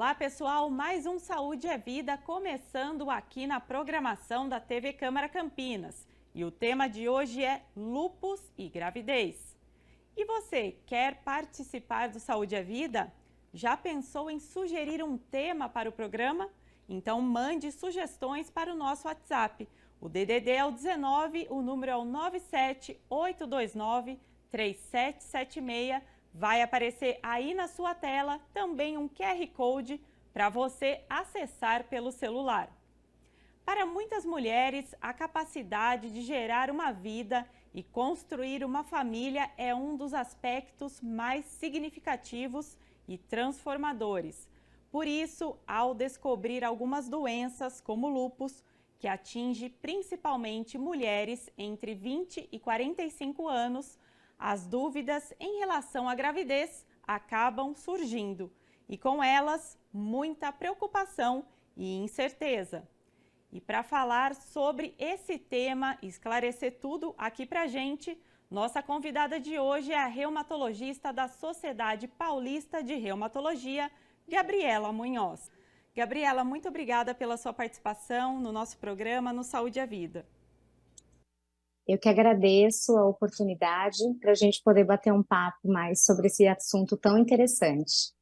Olá pessoal, mais um Saúde é Vida começando aqui na programação da TV Câmara Campinas. E o tema de hoje é lúpus e gravidez. E você, quer participar do Saúde é Vida? Já pensou em sugerir um tema para o programa? Então mande sugestões para o nosso WhatsApp. O DDD é o 19, o número é o 978293776. Vai aparecer aí na sua tela também um QR Code para você acessar pelo celular. Para muitas mulheres, a capacidade de gerar uma vida e construir uma família é um dos aspectos mais significativos e transformadores. Por isso, ao descobrir algumas doenças como lúpus, que atinge principalmente mulheres entre 20 e 45 anos, as dúvidas em relação à gravidez acabam surgindo e com elas muita preocupação e incerteza. E para falar sobre esse tema, esclarecer tudo aqui para a gente, nossa convidada de hoje é a reumatologista da Sociedade Paulista de Reumatologia, Gabriela Munhoz. Gabriela, muito obrigada pela sua participação no nosso programa no Saúde à Vida. Eu que agradeço a oportunidade para a gente poder bater um papo mais sobre esse assunto tão interessante.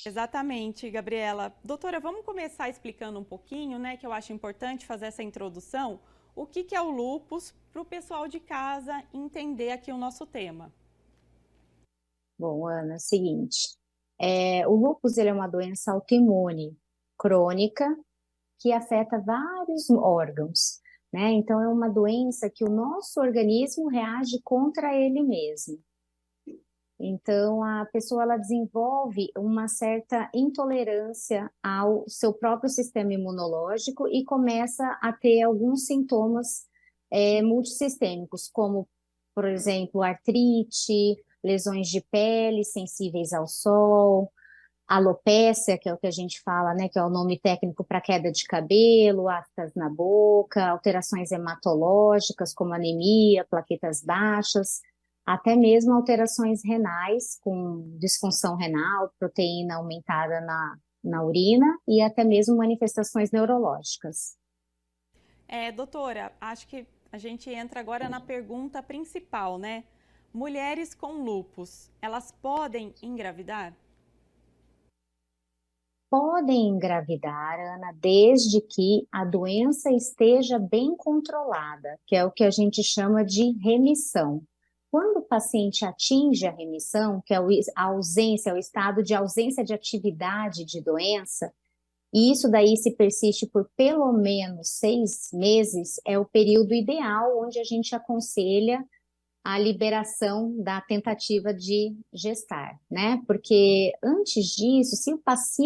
Exatamente, Gabriela. Doutora, vamos começar explicando um pouquinho, né, que eu acho importante fazer essa introdução. O que é o lúpus para o pessoal de casa entender aqui o nosso tema? Bom, Ana, é o seguinte, o lúpus ele é uma doença autoimune crônica que afeta vários órgãos, né? Então é uma doença que o nosso organismo reage contra ele mesmo. Então, a pessoa ela desenvolve uma certa intolerância ao seu próprio sistema imunológico e começa a ter alguns sintomas multissistêmicos, como, por exemplo, artrite, lesões de pele sensíveis ao sol, alopécia, que é o que a gente fala, né, que é o nome técnico para queda de cabelo, aftas na boca, alterações hematológicas, como anemia, plaquetas baixas, até mesmo alterações renais, com disfunção renal, proteína aumentada na urina e até mesmo manifestações neurológicas. Doutora, acho que a gente entra agora na pergunta principal, né? Mulheres com lúpus, elas podem engravidar? Podem engravidar, Ana, desde que a doença esteja bem controlada, que é o que a gente chama de remissão. Quando o paciente atinge a remissão, que é a ausência, o estado de ausência de atividade de doença, e isso daí se persiste por pelo menos 6 meses, é o período ideal onde a gente aconselha a liberação da tentativa de gestar, né? Porque antes disso, se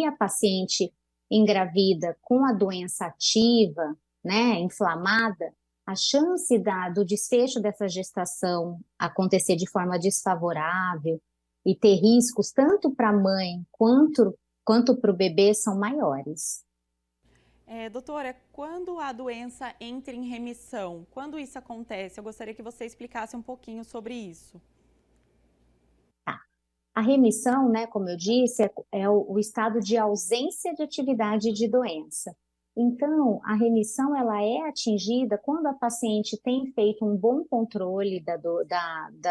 a paciente engravida com a doença ativa, né, inflamada, a chance do desfecho dessa gestação acontecer de forma desfavorável e ter riscos tanto para a mãe quanto para o bebê são maiores. Doutora, quando a doença entra em remissão, quando isso acontece? Eu gostaria que você explicasse um pouquinho sobre isso. A remissão, né, como eu disse, é o estado de ausência de atividade de doença. Então, a remissão ela é atingida quando a paciente tem feito um bom controle da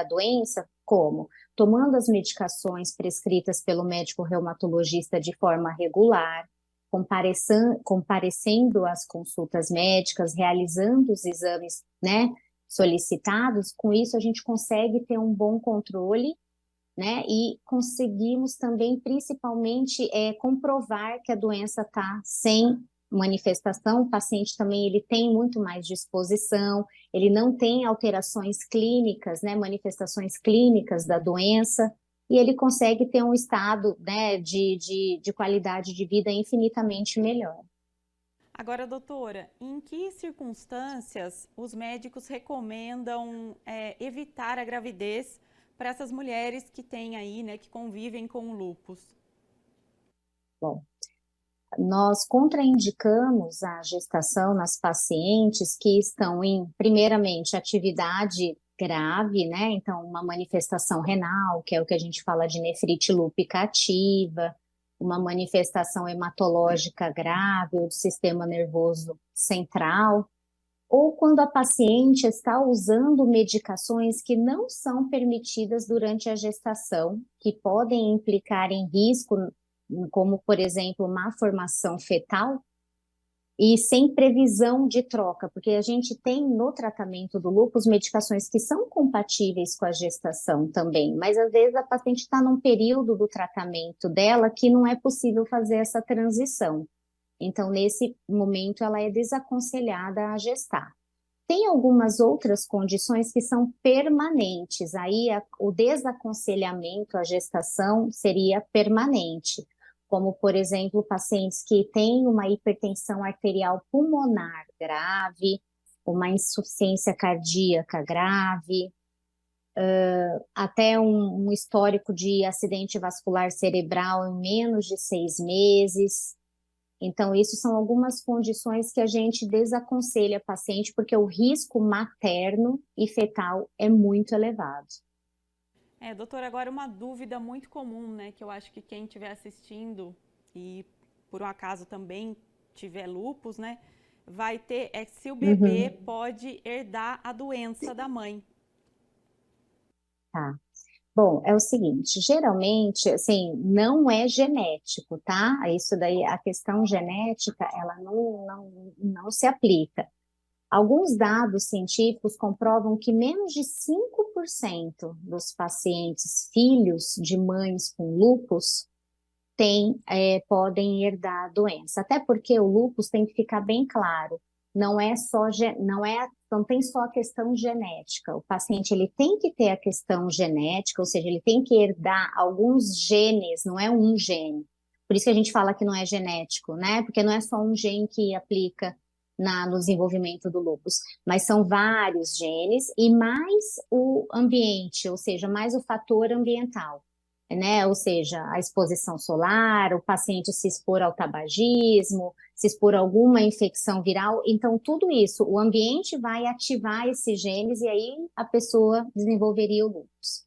doença, como tomando as medicações prescritas pelo médico reumatologista de forma regular, comparecendo às consultas médicas, realizando os exames, né, solicitados. Com isso, a gente consegue ter um bom controle, né? E conseguimos também, principalmente, comprovar que a doença está sem manifestação. O paciente também ele tem muito mais disposição, ele não tem alterações clínicas, né? Manifestações clínicas da doença, e ele consegue ter um estado, né, de qualidade de vida infinitamente melhor. Agora, doutora, em que circunstâncias os médicos recomendam evitar a gravidez para essas mulheres que têm aí, né, que convivem com o lúpus? Bom, nós contraindicamos a gestação nas pacientes que estão em, primeiramente, atividade grave, né? Então, uma manifestação renal, que é o que a gente fala de nefrite lúpica ativa, uma manifestação hematológica grave ou do sistema nervoso central, ou quando a paciente está usando medicações que não são permitidas durante a gestação, que podem implicar em risco, como, por exemplo, má formação fetal, e sem previsão de troca, porque a gente tem no tratamento do lúpus medicações que são compatíveis com a gestação também, mas às vezes a paciente está num período do tratamento dela que não é possível fazer essa transição. Então, nesse momento, ela é desaconselhada a gestar. Tem algumas outras condições que são permanentes, aí o desaconselhamento à gestação seria permanente, como, por exemplo, pacientes que têm uma hipertensão arterial pulmonar grave, uma insuficiência cardíaca grave, até um histórico de acidente vascular cerebral em menos de 6 meses. Então, isso são algumas condições que a gente desaconselha a paciente, porque o risco materno e fetal é muito elevado. Doutora, agora uma dúvida muito comum, né, que eu acho que quem estiver assistindo e por um acaso também tiver lúpus, né, vai ter, se o bebê pode herdar a doença da mãe. Tá. Bom, é o seguinte, geralmente, assim, não é genético, tá? Isso daí, a questão genética, ela não se aplica. Alguns dados científicos comprovam que menos de 5% dos pacientes filhos de mães com lúpus podem herdar a doença. Até porque o lúpus tem que ficar bem claro, não tem só a questão genética. O paciente ele tem que ter a questão genética, ou seja, ele tem que herdar alguns genes, não é um gene. Por isso que a gente fala que não é genético, né? Porque não é só um gene que aplica no desenvolvimento do lúpus, mas são vários genes e mais o ambiente, ou seja, mais o fator ambiental, né? Ou seja, a exposição solar, o paciente se expor ao tabagismo, se expor a alguma infecção viral. Então, tudo isso, o ambiente vai ativar esses genes e aí a pessoa desenvolveria o lúpus.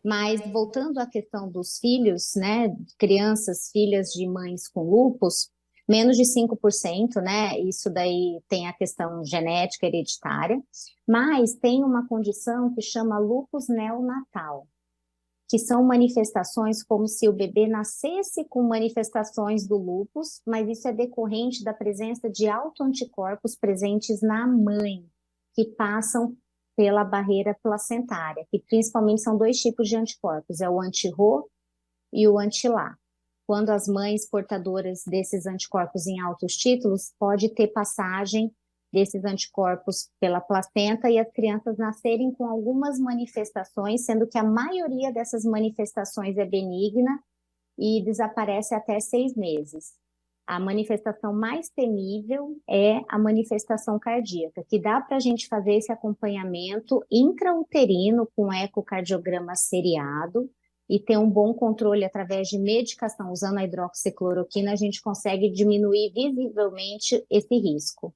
Mas voltando à questão dos filhos, né, crianças, filhas de mães com lúpus, menos de 5%, né, isso daí tem a questão genética hereditária, mas tem uma condição que chama lúpus neonatal, que são manifestações como se o bebê nascesse com manifestações do lúpus, mas isso é decorrente da presença de autoanticorpos presentes na mãe, que passam pela barreira placentária, que principalmente são 2 tipos de anticorpos, é o anti-Rho e o anti-LA. Quando as mães portadoras desses anticorpos em altos títulos, pode ter passagem desses anticorpos pela placenta e as crianças nascerem com algumas manifestações, sendo que a maioria dessas manifestações é benigna e desaparece até 6 meses. A manifestação mais temível é a manifestação cardíaca, que dá para a gente fazer esse acompanhamento intrauterino com ecocardiograma seriado e ter um bom controle através de medicação, usando a hidroxicloroquina, a gente consegue diminuir visivelmente esse risco.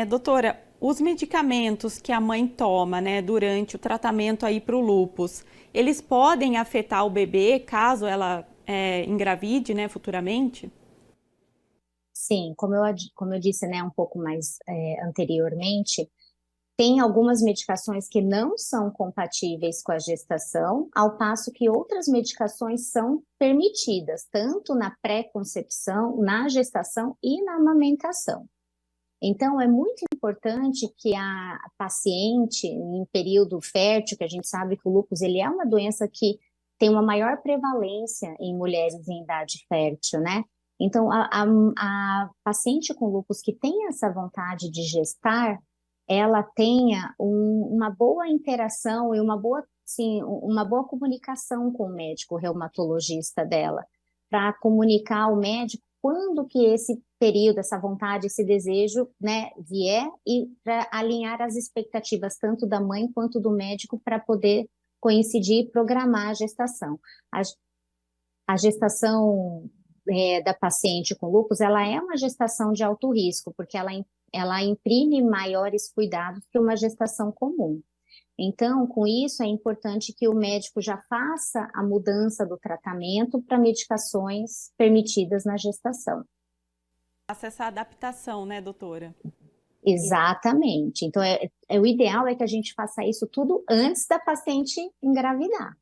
Doutora, os medicamentos que a mãe toma, né, durante o tratamento aí para o lúpus, eles podem afetar o bebê caso ela engravide, né, futuramente? Sim, como eu disse, né, um pouco mais anteriormente, tem algumas medicações que não são compatíveis com a gestação, ao passo que outras medicações são permitidas, tanto na pré-concepção, na gestação e na amamentação. Então, é muito importante que a paciente, em período fértil, que a gente sabe que o lúpus ele é uma doença que tem uma maior prevalência em mulheres em idade fértil, né? Então, a paciente com lúpus que tem essa vontade de gestar, ela tenha uma boa interação e uma boa comunicação com o médico reumatologista dela, para comunicar ao médico quando que esse período, essa vontade, esse desejo, né, vier e para alinhar as expectativas tanto da mãe quanto do médico para poder coincidir e programar a gestação. A gestação da paciente com lúpus, ela é uma gestação de alto risco, porque ela imprime maiores cuidados que uma gestação comum. Então, com isso, é importante que o médico já faça a mudança do tratamento para medicações permitidas na gestação. Faça essa adaptação, né, doutora? Exatamente. Então, o ideal é que a gente faça isso tudo antes da paciente engravidar,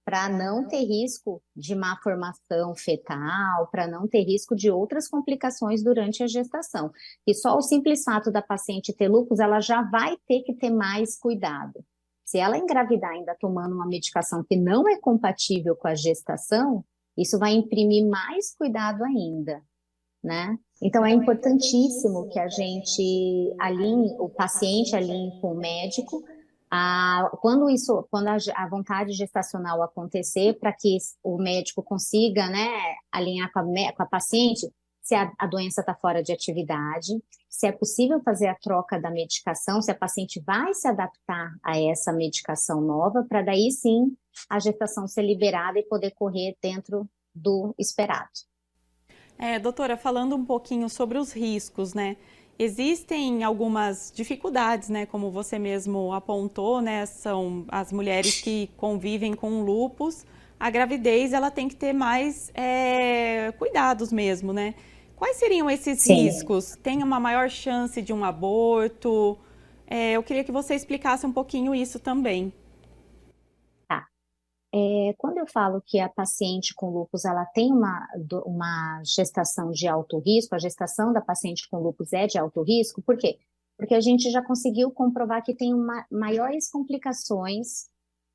para não ter risco de má formação fetal, para não ter risco de outras complicações durante a gestação. E só o simples fato da paciente ter lúpus, ela já vai ter que ter mais cuidado. Se ela engravidar ainda tomando uma medicação que não é compatível com a gestação, isso vai imprimir mais cuidado ainda, né? Então, é importantíssimo que a gente alinhe, o paciente alinhe com o médico, quando a vontade gestacional acontecer, para que o médico consiga, né, alinhar com a paciente, se a doença está fora de atividade, se é possível fazer a troca da medicação, se a paciente vai se adaptar a essa medicação nova, para daí sim a gestação ser liberada e poder correr dentro do esperado. Doutora, falando um pouquinho sobre os riscos, né? Existem algumas dificuldades, né? Como você mesmo apontou, né? São as mulheres que convivem com lúpus. A gravidez, ela tem que ter mais cuidados mesmo, né? Quais seriam esses Sim. riscos? Tem uma maior chance de um aborto? Eu queria que você explicasse um pouquinho isso também. Tá. Quando eu falo que a paciente com lúpus ela tem uma gestação de alto risco, a gestação da paciente com lúpus é de alto risco, por quê? Porque a gente já conseguiu comprovar que tem maiores complicações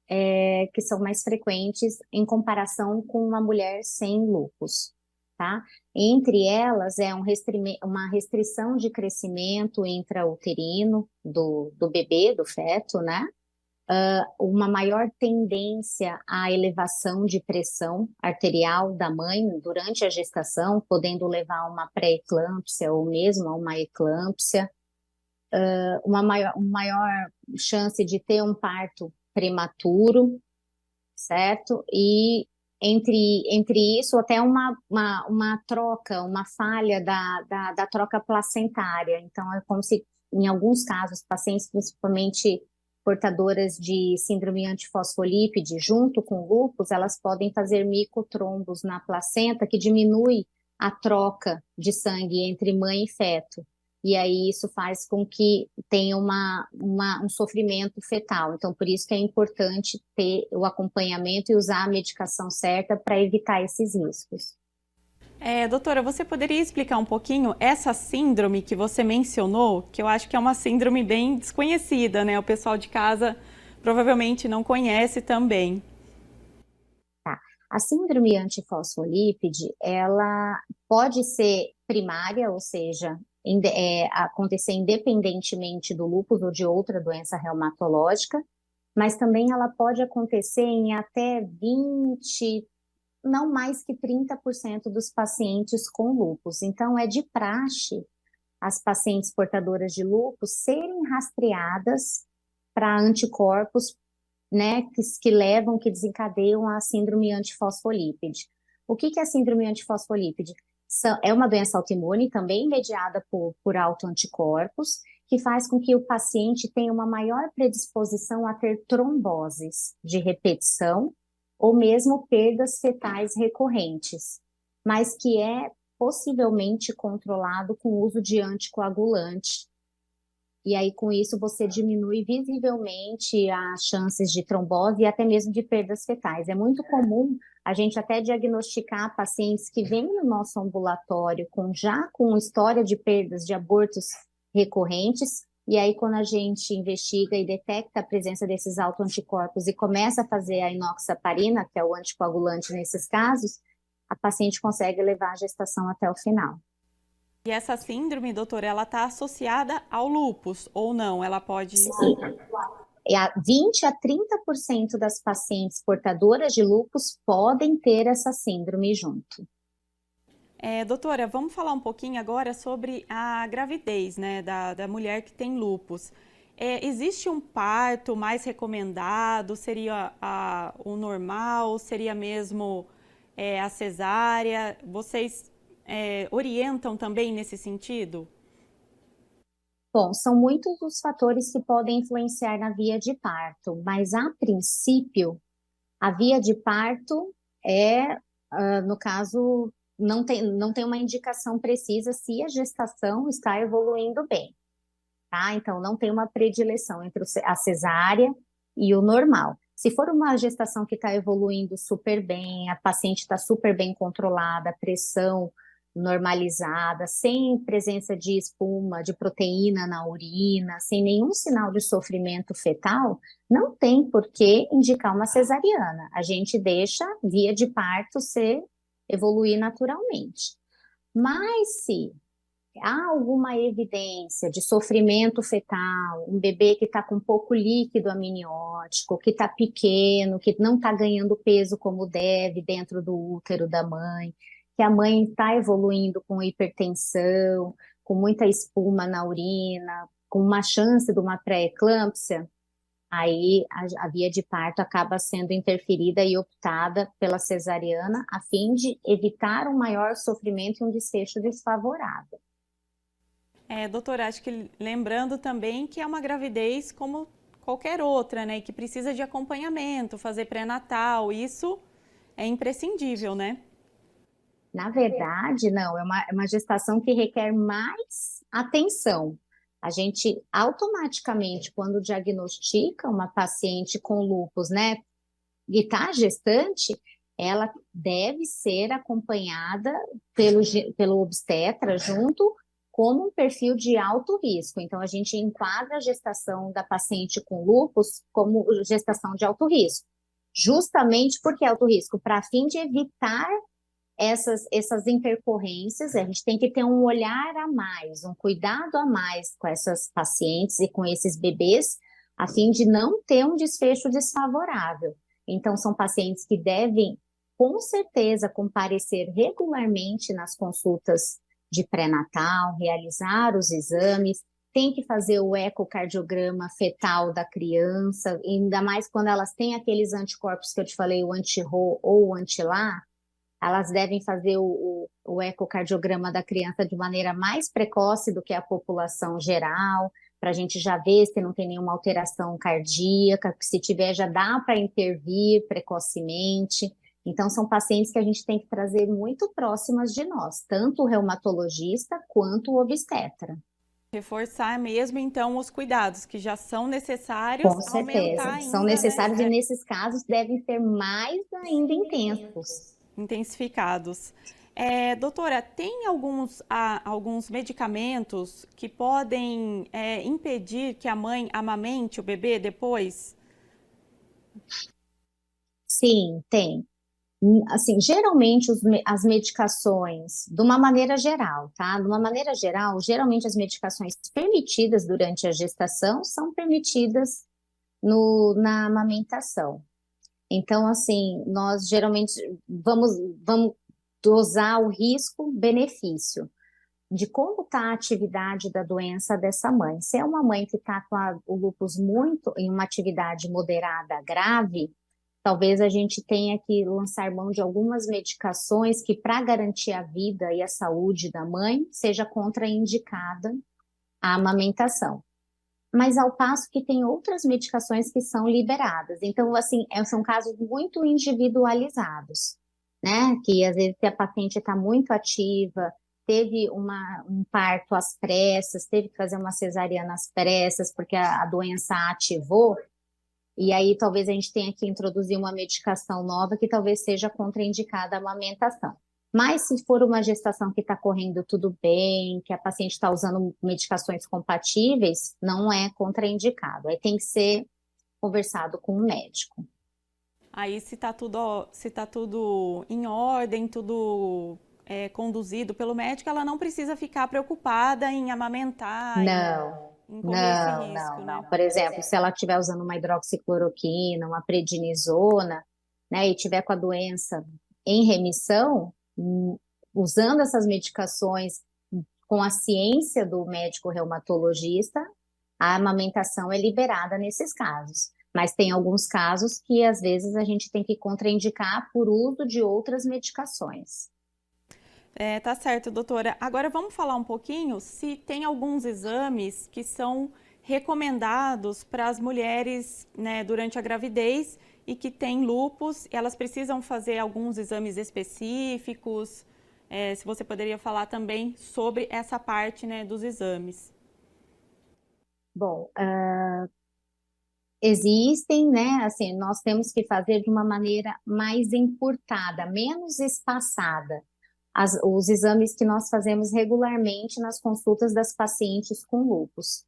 que são mais frequentes em comparação com uma mulher sem lúpus, tá? Entre elas é uma restrição de crescimento intrauterino do bebê, do feto, né? Uma maior tendência à elevação de pressão arterial da mãe durante a gestação, podendo levar a uma pré-eclâmpsia ou mesmo a uma eclâmpsia, uma maior chance de ter um parto prematuro, certo? E entre isso, até uma troca, uma falha da troca placentária. Então, é como se, em alguns casos, pacientes, principalmente portadoras de síndrome antifosfolípide, junto com lúpus, elas podem fazer micotrombos na placenta, que diminui a troca de sangue entre mãe e feto. E aí isso faz com que tenha um sofrimento fetal. Então, por isso que é importante ter o acompanhamento e usar a medicação certa para evitar esses riscos. Doutora, você poderia explicar um pouquinho essa síndrome que você mencionou, que eu acho que é uma síndrome bem desconhecida, né? O pessoal de casa provavelmente não conhece também. Tá. A síndrome antifosfolípide, ela pode ser primária, ou seja, acontecer independentemente do lúpus ou de outra doença reumatológica, mas também ela pode acontecer em até 20, não mais que 30% dos pacientes com lúpus. Então, é de praxe as pacientes portadoras de lúpus serem rastreadas para anticorpos, né, que desencadeiam a síndrome antifosfolípide. O que é a síndrome antifosfolípide? É uma doença autoimune também mediada por autoanticorpos, que faz com que o paciente tenha uma maior predisposição a ter tromboses de repetição ou mesmo perdas fetais recorrentes, mas que é possivelmente controlado com o uso de anticoagulante. E aí, com isso, você diminui visivelmente as chances de trombose e até mesmo de perdas fetais. É muito comum a gente até diagnosticar pacientes que vêm no nosso ambulatório já com história de perdas de abortos recorrentes, e aí quando a gente investiga e detecta a presença desses autoanticorpos e começa a fazer a inoxaparina, que é o anticoagulante nesses casos, a paciente consegue levar a gestação até o final. E essa síndrome, doutora, ela está associada ao lúpus ou não? Ela pode. Sim. 20 a 30% das pacientes portadoras de lúpus podem ter essa síndrome junto. Doutora, vamos falar um pouquinho agora sobre a gravidez, né, da mulher que tem lúpus. Existe um parto mais recomendado? Seria o normal? Seria mesmo a cesárea? Vocês orientam também nesse sentido? Bom, são muitos os fatores que podem influenciar na via de parto, mas a princípio, a via de parto é, no caso, não tem uma indicação precisa se a gestação está evoluindo bem, tá? Então, não tem uma predileção entre a cesárea e o normal. Se for uma gestação que está evoluindo super bem, a paciente está super bem controlada, a pressão normalizada, sem presença de espuma, de proteína na urina, sem nenhum sinal de sofrimento fetal, não tem por que indicar uma cesariana. A gente deixa a via de parto evoluir naturalmente. Mas se há alguma evidência de sofrimento fetal, um bebê que está com pouco líquido amniótico, que está pequeno, que não está ganhando peso como deve dentro do útero da mãe, que a mãe está evoluindo com hipertensão, com muita espuma na urina, com uma chance de uma pré-eclâmpsia, aí a via de parto acaba sendo interferida e optada pela cesariana a fim de evitar um maior sofrimento e um desfecho desfavorável. Doutora, acho que lembrando também que é uma gravidez como qualquer outra, né? Que precisa de acompanhamento, fazer pré-natal, isso é imprescindível, né? Na verdade, não, é uma gestação que requer mais atenção. A gente automaticamente, quando diagnostica uma paciente com lúpus, né, e está gestante, ela deve ser acompanhada pelo obstetra junto como um perfil de alto risco. Então, a gente enquadra a gestação da paciente com lúpus como gestação de alto risco. Justamente porque é alto risco, para fim de evitar essas intercorrências, a gente tem que ter um olhar a mais, um cuidado a mais com essas pacientes e com esses bebês, a fim de não ter um desfecho desfavorável. Então, são pacientes que devem, com certeza, comparecer regularmente nas consultas de pré-natal, realizar os exames, tem que fazer o ecocardiograma fetal da criança, ainda mais quando elas têm aqueles anticorpos que eu te falei, o anti-RO ou o anti-LA, elas devem fazer o ecocardiograma da criança de maneira mais precoce do que a população geral, para a gente já ver se não tem nenhuma alteração cardíaca, que se tiver já dá para intervir precocemente. Então, são pacientes que a gente tem que trazer muito próximas de nós, tanto o reumatologista quanto o obstetra. Reforçar mesmo, então, os cuidados que já são necessários, Com aumentar certeza, são ainda, né? necessários e nesses casos devem ser mais ainda intensos. Intensificados. Doutora, tem alguns medicamentos que podem impedir que a mãe amamente o bebê depois? Sim, tem. Assim, geralmente as medicações, de uma maneira geral, tá? De uma maneira geral, geralmente as medicações permitidas durante a gestação são permitidas na amamentação. Então, assim, nós geralmente vamos dosar o risco-benefício de como está a atividade da doença dessa mãe. Se é uma mãe que está com o lúpus muito em uma atividade moderada grave, talvez a gente tenha que lançar mão de algumas medicações que, para garantir a vida e a saúde da mãe, seja contraindicada a amamentação. Mas ao passo que tem outras medicações que são liberadas. Então, assim, são casos muito individualizados, né? Que às vezes a paciente está muito ativa, teve um parto às pressas, teve que fazer uma cesariana às pressas, porque a doença ativou, e aí talvez a gente tenha que introduzir uma medicação nova que talvez seja contraindicada a amamentação. Mas se for uma gestação que está correndo tudo bem, que a paciente está usando medicações compatíveis, não é contraindicado. Aí tem que ser conversado com o médico. Aí, se tá tudo em ordem, tudo conduzido pelo médico, ela não precisa ficar preocupada em amamentar, Não, em correr esse não, risco, não, né? não. Por exemplo, se ela estiver usando uma hidroxicloroquina, uma prednisona, né, e tiver com a doença em remissão, usando essas medicações com a ciência do médico reumatologista, a amamentação é liberada nesses casos. Mas tem alguns casos que às vezes a gente tem que contraindicar por uso de outras medicações. Tá certo, doutora. Agora vamos falar um pouquinho se tem alguns exames que são recomendados para as mulheres, né, durante a gravidez e que têm lúpus, elas precisam fazer alguns exames específicos. Se você poderia falar também sobre essa parte, né, dos exames. Bom, existem, né? Assim, nós temos que fazer de uma maneira mais encurtada, menos espaçada, os exames que nós fazemos regularmente nas consultas das pacientes com lúpus.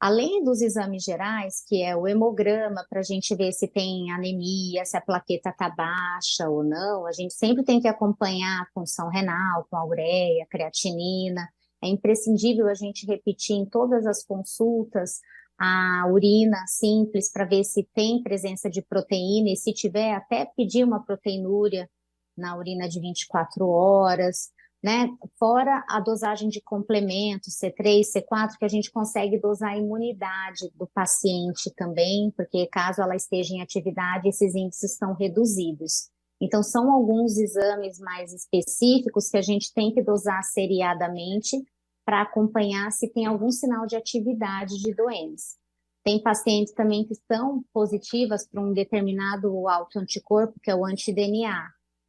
Além dos exames gerais, que é o hemograma, para a gente ver se tem anemia, se a plaqueta está baixa ou não, a gente sempre tem que acompanhar a função renal, com a ureia, creatinina. É imprescindível a gente repetir em todas as consultas a urina simples para ver se tem presença de proteína e se tiver, até pedir uma proteinúria na urina de 24 horas, né? Fora a dosagem de complementos, C3, C4, que a gente consegue dosar a imunidade do paciente também, porque caso ela esteja em atividade, esses índices estão reduzidos. Então, são alguns exames mais específicos que a gente tem que dosar seriadamente para acompanhar se tem algum sinal de atividade de doença. Tem pacientes também que estão positivas para um determinado autoanticorpo, que é o anti-DNA.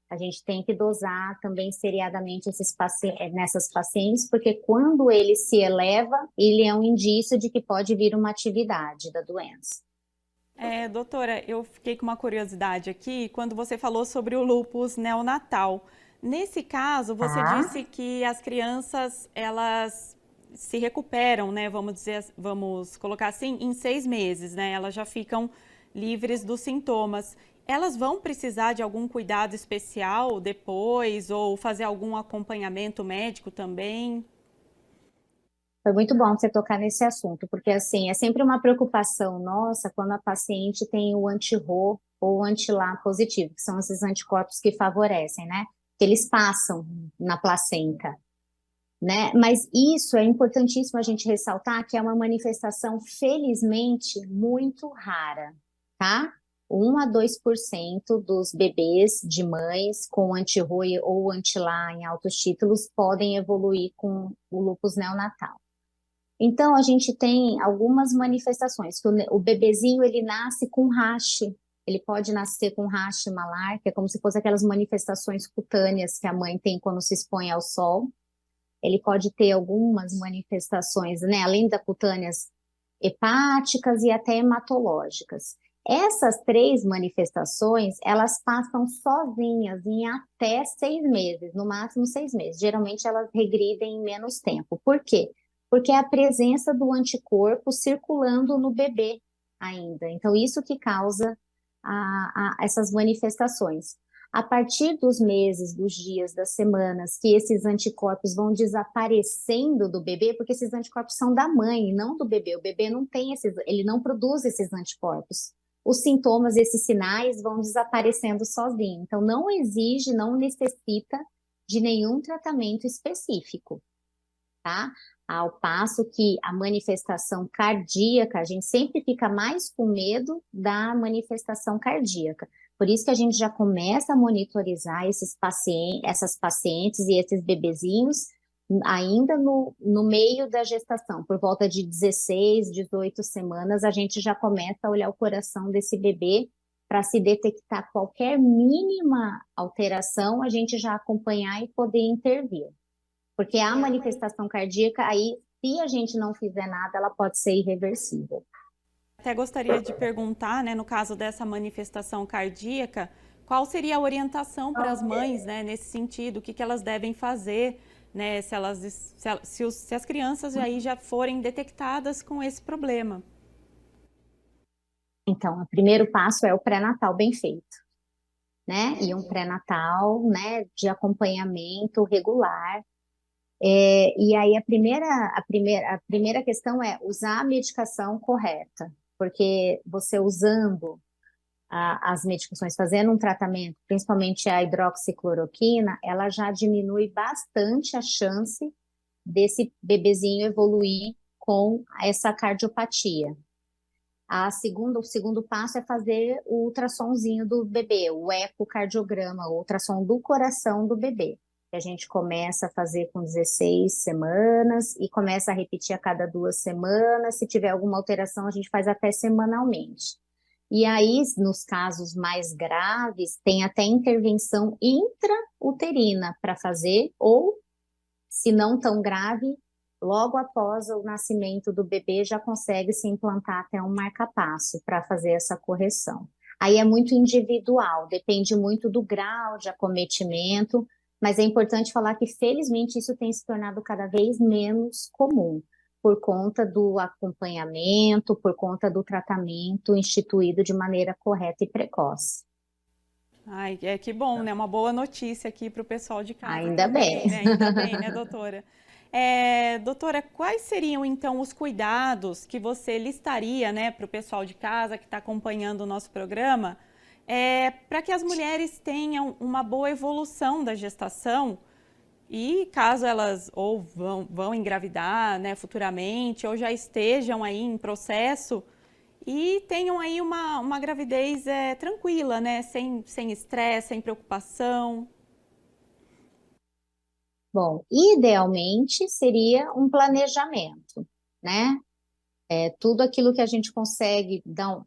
A gente tem que dosar também seriadamente nessas pacientes, porque quando ele se eleva, ele é um indício de que pode vir uma atividade da doença. Doutora, eu fiquei com uma curiosidade aqui quando você falou sobre o lúpus neonatal. Nesse caso, você Tá? disse que as crianças, elas se recuperam, né? Vamos dizer, vamos colocar assim, em 6 meses, né? Elas já ficam livres dos sintomas. Elas vão precisar de algum cuidado especial depois ou fazer algum acompanhamento médico também? Foi muito bom você tocar nesse assunto, porque assim, é sempre uma preocupação nossa quando a paciente tem o anti-RO ou o anti-LA positivo, que são esses anticorpos que favorecem, né? Que eles passam na placenta, né? Mas isso é importantíssimo a gente ressaltar que é uma manifestação, felizmente, muito rara, tá? 1 a 2% dos bebês de mães com anti-ROI ou anti-LA em altos títulos podem evoluir com o lúpus neonatal. Então, a gente tem algumas manifestações, que o bebezinho, ele nasce com rash, ele pode nascer com rash malar, que é como se fosse aquelas manifestações cutâneas que a mãe tem quando se expõe ao sol. Ele pode ter algumas manifestações, né, além da cutâneas hepáticas e até hematológicas. Essas três manifestações, elas passam sozinhas em até 6 meses, no máximo 6 meses. Geralmente elas regridem em menos tempo. Por quê? Porque é a presença do anticorpo circulando no bebê ainda. Então, isso que causa essas manifestações. A partir dos meses, dos dias, das semanas, que esses anticorpos vão desaparecendo do bebê, porque esses anticorpos são da mãe, não do bebê. O bebê não tem esses, ele não produz esses anticorpos. Os sintomas, esses sinais vão desaparecendo sozinho. Então, não exige, não necessita de nenhum tratamento específico, tá? Ao passo que a manifestação cardíaca, a gente sempre fica mais com medo da manifestação cardíaca. Por isso que a gente já começa a monitorizar essas pacientes e esses bebezinhos ainda no meio da gestação, por volta de 16, 18 semanas, a gente já começa a olhar o coração desse bebê para se detectar qualquer mínima alteração, a gente já acompanhar e poder intervir. Porque a manifestação cardíaca, aí, se a gente não fizer nada, ela pode ser irreversível. Até gostaria de perguntar, né, no caso dessa manifestação cardíaca, qual seria a orientação para as mães, né, nesse sentido? O que que elas devem fazer, né, se as crianças aí já forem detectadas com esse problema? Então, o primeiro passo é o pré-natal bem feito, né? E um pré-natal, né, de acompanhamento regular. E aí a primeira questão é usar a medicação correta, porque você usando as medicações, fazendo um tratamento, principalmente a hidroxicloroquina, ela já diminui bastante a chance desse bebezinho evoluir com essa cardiopatia. O segundo passo é fazer o ultrassomzinho do bebê, o ecocardiograma, o ultrassom do coração do bebê. que a gente começa a fazer com 16 semanas e começa a repetir a cada 2 semanas. Se tiver alguma alteração, a gente faz até semanalmente. E aí, nos casos mais graves, tem até intervenção intrauterina para fazer, ou, se não tão grave, logo após o nascimento do bebê já consegue se implantar até um marca-passo para fazer essa correção. Aí é muito individual, depende muito do grau de acometimento, mas é importante falar que, felizmente, isso tem se tornado cada vez menos comum, por conta do acompanhamento, por conta do tratamento instituído de maneira correta e precoce. Ai, que bom, né? Uma boa notícia aqui para o pessoal de casa Ainda também, bem. né? Ainda bem, né, doutora? Doutora, quais seriam então os cuidados que você listaria, né, para o pessoal de casa que está acompanhando o nosso programa, para que as mulheres tenham uma boa evolução da gestação e caso elas ou vão engravidar, né, futuramente, ou já estejam aí em processo e tenham aí uma gravidez tranquila, né, sem estresse, sem preocupação. Bom, idealmente seria um planejamento, né? Tudo aquilo que a gente consegue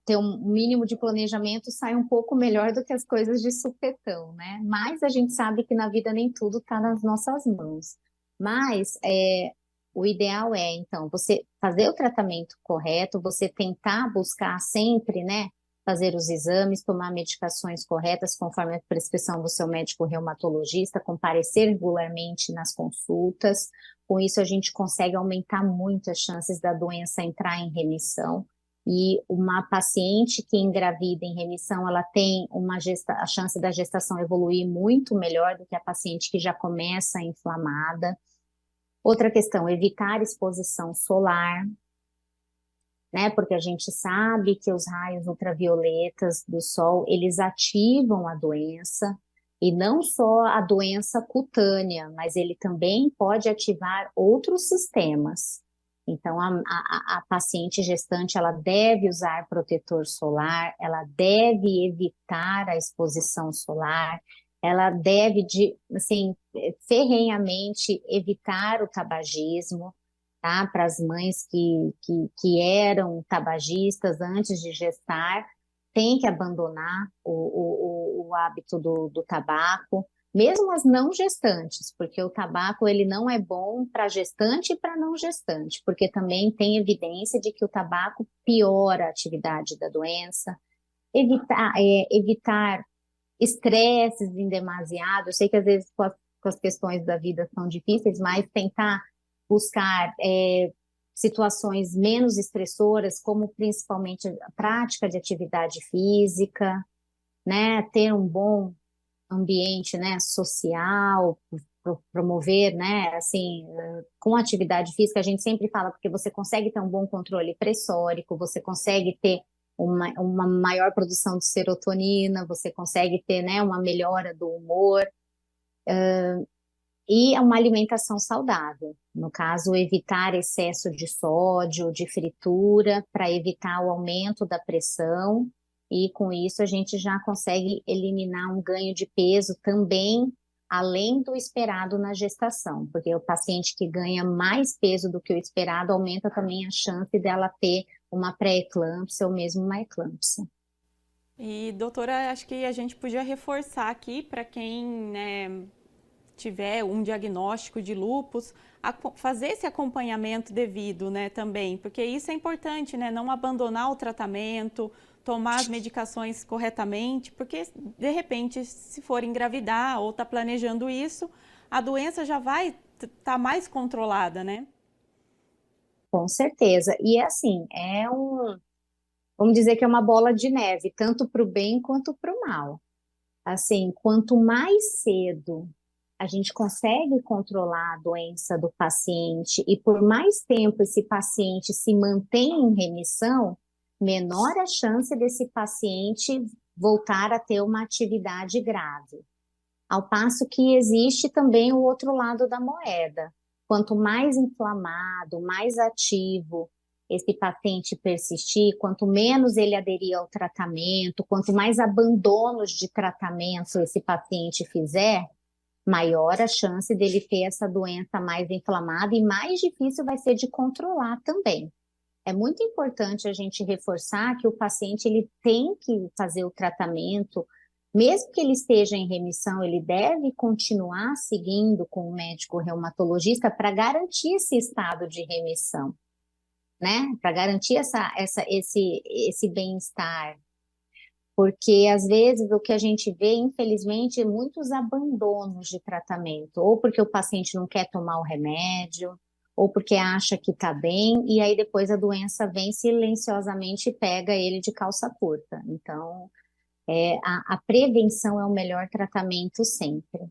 ter um mínimo de planejamento sai um pouco melhor do que as coisas de supetão, né? Mas a gente sabe que na vida nem tudo está nas nossas mãos. Mas o ideal é, então, você fazer o tratamento correto, você tentar buscar sempre, né? Fazer os exames, tomar medicações corretas conforme a prescrição do seu médico reumatologista, comparecer regularmente nas consultas. Com isso, a gente consegue aumentar muito as chances da doença entrar em remissão. E uma paciente que engravida em remissão, ela tem a chance da gestação evoluir muito melhor do que a paciente que já começa inflamada. Outra questão, evitar exposição solar, né? Porque a gente sabe que os raios ultravioletas do sol, eles ativam a doença, e não só a doença cutânea, mas ele também pode ativar outros sistemas. Então, a paciente gestante, ela deve usar protetor solar, ela deve evitar a exposição solar, ela deve, assim, ferrenhamente evitar o tabagismo, tá? Para as mães que eram tabagistas antes de gestar, tem que abandonar o hábito do tabaco, mesmo as não gestantes, porque o tabaco ele não é bom para gestante e para não gestante, porque também tem evidência de que o tabaco piora a atividade da doença. Evitar estresses em demasiado, eu sei que às vezes com as questões da vida são difíceis, mas tentar buscar situações menos estressoras, como principalmente a prática de atividade física, né? Ter um bom ambiente, né, social, promover, né, assim, com atividade física, a gente sempre fala, porque você consegue ter um bom controle pressórico, você consegue ter uma maior produção de serotonina, você consegue ter, né, uma melhora do humor, e uma alimentação saudável. No caso, evitar excesso de sódio, de fritura, para evitar o aumento da pressão, e com isso a gente já consegue eliminar um ganho de peso também, além do esperado na gestação, porque o paciente que ganha mais peso do que o esperado aumenta também a chance dela ter uma pré-eclâmpsia ou mesmo uma eclâmpsia. E, doutora, acho que a gente podia reforçar aqui para quem, né, tiver um diagnóstico de lúpus, fazer esse acompanhamento devido, né, também, porque isso é importante, né, não abandonar o tratamento, tomar as medicações corretamente, porque de repente, se for engravidar ou está planejando isso, a doença já vai estar mais controlada, né? Com certeza. E é assim, vamos dizer que é uma bola de neve, tanto para o bem quanto para o mal. Assim, quanto mais cedo a gente consegue controlar a doença do paciente e por mais tempo esse paciente se mantém em remissão, menor a chance desse paciente voltar a ter uma atividade grave. Ao passo que existe também o outro lado da moeda. Quanto mais inflamado, mais ativo esse paciente persistir, quanto menos ele aderir ao tratamento, quanto mais abandonos de tratamento esse paciente fizer, maior a chance dele ter essa doença mais inflamada e mais difícil vai ser de controlar também. É muito importante a gente reforçar que o paciente ele tem que fazer o tratamento, mesmo que ele esteja em remissão, ele deve continuar seguindo com o médico reumatologista para garantir esse estado de remissão, né? Para garantir esse bem-estar. Porque às vezes o que a gente vê, infelizmente, é muitos abandonos de tratamento, ou porque o paciente não quer tomar o remédio, ou porque acha que está bem, e aí depois a doença vem silenciosamente e pega ele de calça curta. Então, a prevenção é o melhor tratamento sempre.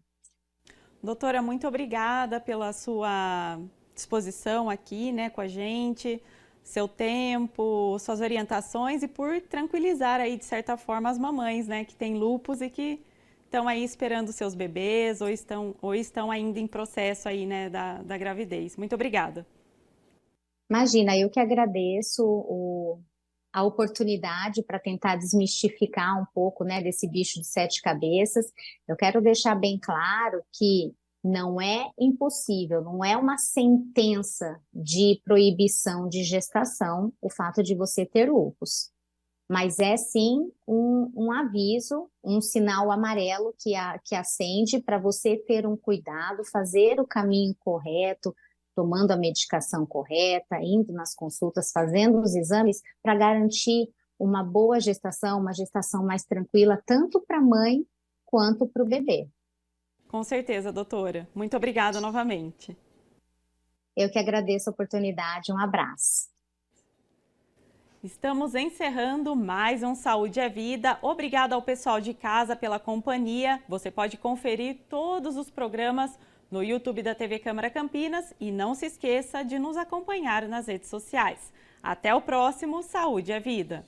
Doutora, muito obrigada pela sua disposição aqui, né, com a gente, seu tempo, suas orientações e por tranquilizar aí, de certa forma, as mamães, né, que têm lúpus e que estão aí esperando seus bebês ou estão ainda em processo aí, né, da gravidez. Muito obrigada. Imagina, eu que agradeço a oportunidade para tentar desmistificar um pouco, né, desse bicho de sete cabeças. Eu quero deixar bem claro que não é impossível, não é uma sentença de proibição de gestação o fato de você ter lúpus. Mas é sim um aviso, um sinal amarelo que acende para você ter um cuidado, fazer o caminho correto, tomando a medicação correta, indo nas consultas, fazendo os exames para garantir uma boa gestação, uma gestação mais tranquila, tanto para a mãe quanto para o bebê. Com certeza, doutora. Muito obrigada novamente. Eu que agradeço a oportunidade, um abraço. Estamos encerrando mais um Saúde é Vida. Obrigada ao pessoal de casa pela companhia. Você pode conferir todos os programas no YouTube da TV Câmara Campinas e não se esqueça de nos acompanhar nas redes sociais. Até o próximo Saúde é Vida.